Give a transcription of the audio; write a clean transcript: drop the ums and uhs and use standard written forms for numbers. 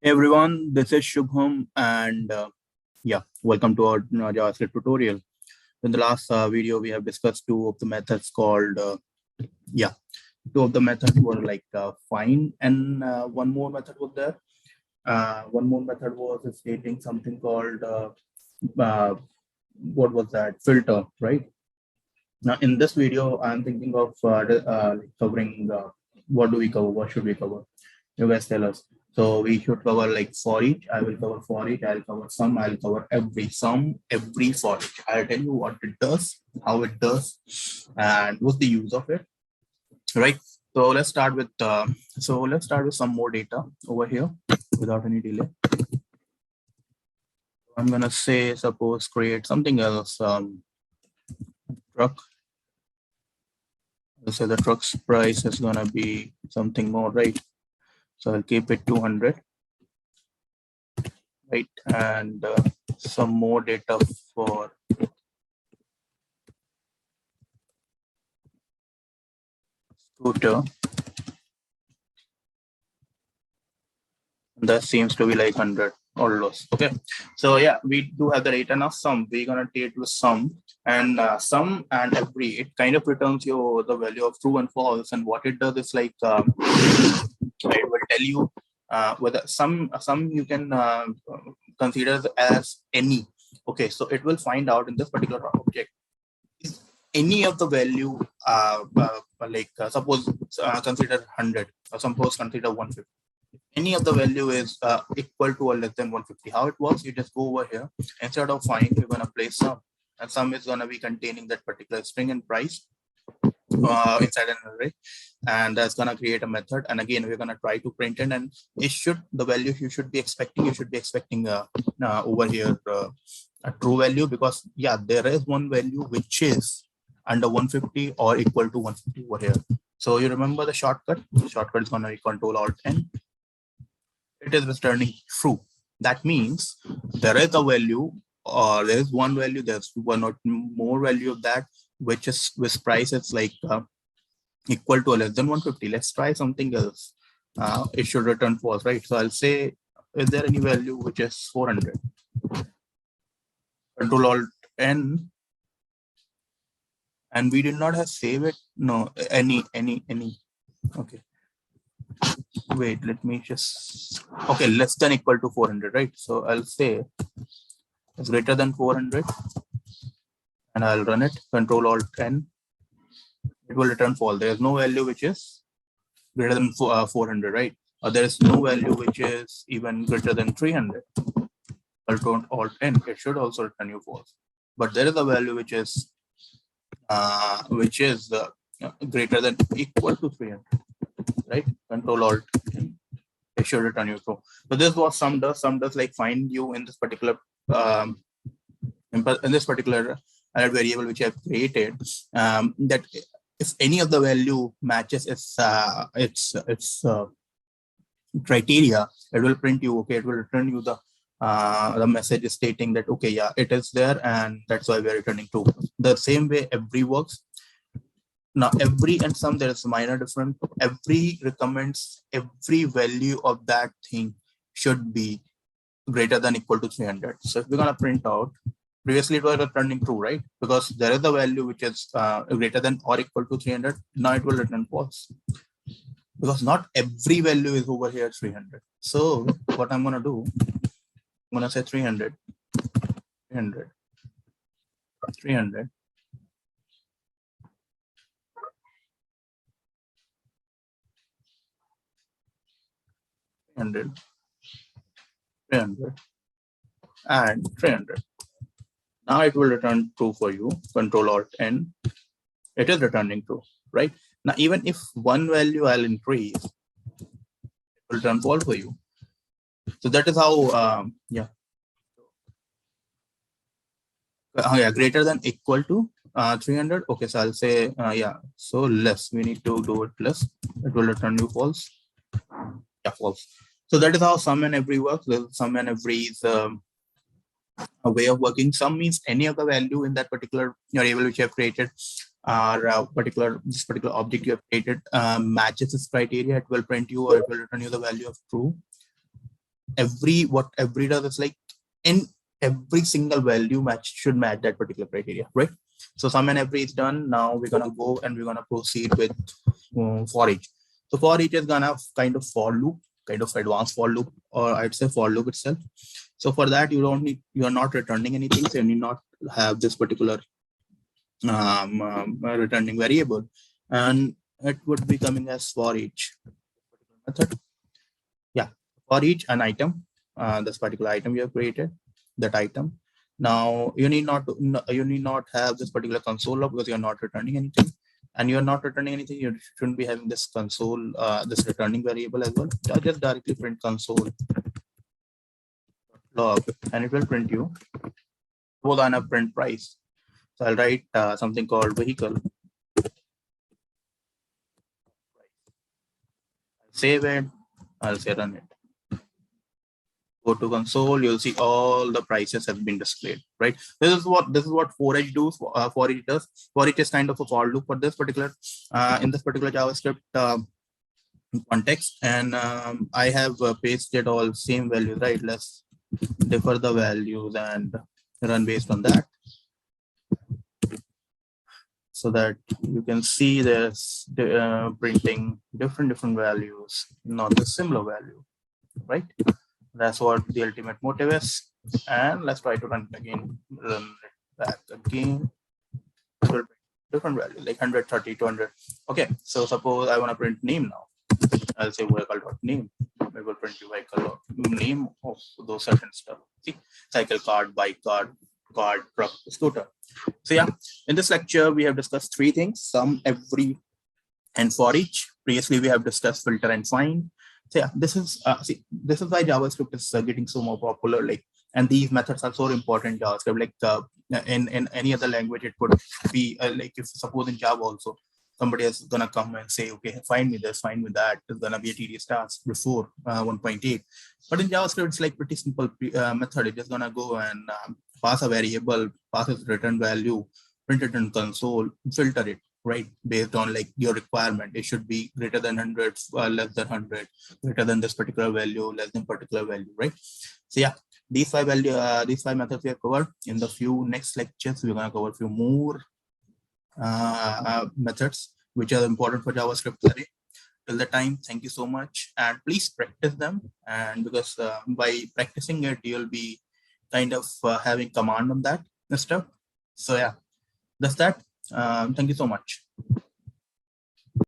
Hey everyone, this is Shubham, and welcome to our JavaScript tutorial. In the last video, we have discussed two of the methods called two of the methods were like find, and one more method was there. One more method was stating something called uh, what was that, filter, right? Now in this video, I'm thinking of covering what do we cover, what should we cover? You guys tell us. So we should cover like for each. I will cover for each. I'll cover some. I'll cover every sum, every for each. I'll tell you what it does, how it does, and what's the use of it. Right. So let's start with some more data over here without any delay. I'm gonna say suppose create something else. Truck. Let's say the truck's price is gonna be something more, right? So I'll keep it 200. Right, and some more data for scooter. That seems to be like 100 or less. Okay, so yeah, we do have the data now. Sum, we're gonna take with sum, and sum and every, it kind of returns you the value of true and false. And what it does is like it will tell you whether some you can consider as any. Okay, so it will find out in this particular object is any of the value suppose consider 100 or suppose consider 150. Any of the value is equal to or less than 150. How it works, you just go over here, instead of find, you're going to place sum, and sum is going to be containing that particular string and price inside an array, and that's going to create a method. And again, we're going to try to print it, and it should, the value you should be expecting over here a true value, because yeah, there is one value which is under 150 or equal to 150 over here. So you remember the shortcut is going to be Control Alt N. It is returning true. That means there is a value, or there is one value, there's one or more value of that, which is with price it's like equal to or less than 150. Let's try something else. It should return false, right? So I'll say, is there any value which is 400? Control Alt N, and we did not have save it. No, any. Okay. Wait, let me just, okay, less than equal to 400, right? So I'll say it's greater than 400, and I'll run it, Control Alt N. It will return false. There is no value which is greater than 400, right? Or there is no value which is even greater than 300. Control Alt N, it should also return you false. But there is a value which is greater than equal to 300, right? Control Alt N, it should return you true. So this is what sum does. Sum does like find you in this particular variable which I have created, that if any of the value matches its criteria, it will print you. Okay, it will return you the message stating that okay, yeah, it is there, and that's why we're returning true. The same way every works. Now every and some, there is a minor difference. Every recommends every value of that thing should be greater than equal to 300. So if we're gonna print out, previously it was returning true, right? Because there is a value which is greater than or equal to 300. Now it will return false, because not every value is over here 300. So what I'm gonna do, I'm gonna say 300, 300, 300. 300, 300, and 300. Now it will return true for you. Control Alt N. It is returning true, right? Now even if one value I'll increase, it will return false for you. So that is how greater than equal to 300. Okay, so I'll say so less. We need to do it less. It will return you false. Yeah, false. So that is how sum and every works. Sum and every is a way of working. Sum means any of the value in that particular variable which you have created, or this particular object you have created matches its criteria. It will print you, or it will return you the value of true. what every does is like in every single value should match that particular criteria, right? So sum and every is done. Now we're gonna go and we're gonna proceed with for each. So for each is gonna kind of for loop, kind of advanced for loop, or I'd say for loop itself. So for that, you're not returning anything, so you need not have this particular returning variable, and it would be coming as for each method. Yeah, for each an item, this particular item you have created, that item. Now you need not have this particular console log because you're not returning anything, and you're not returning anything. You shouldn't be having this console, this returning variable as well. Just directly print console log, and it will print you both on a print price. So I'll write something called vehicle. Save it. I'll say run it. Go to console, you'll see all the prices have been displayed, right? This is what forEach does. forEach does. forEach is kind of a for loop for this particular in this particular JavaScript context, and I have pasted all same values, right? Let's defer the values and run based on that, so that you can see there's printing different values, not the similar value, right? That's what the ultimate motive is. And let's try to run it again. Run it back again. Different value, like 130, 200. Okay, so suppose I want to print name now. I'll say vehicle.name. We will print the vehicle name of those certain stuff. See, cycle, card, bike, card, truck, scooter. So yeah, in this lecture, we have discussed three things: sum, every, and for each. Previously, we have discussed filter and find. So yeah, this is why JavaScript is getting so more popular. Like, and these methods are so important in JavaScript. Like in any other language, it would be like if suppose in Java also somebody is gonna come and say, okay, find me this, find me that. It's gonna be a tedious task before 1.8. But in JavaScript, it's like pretty simple method. It's just gonna go and pass a variable, pass its return value, print it in console, filter it, right, based on like your requirement. It should be greater than 100, less than 100, greater than this particular value, less than particular value, right? So yeah, these five methods we have covered. In the few next lectures, we're going to cover a few more methods which are important for JavaScript today. Till the time, thank you so much, and please practice them. And because by practicing it, you'll be kind of having command on that stuff. So yeah, that's that. Thank you so much.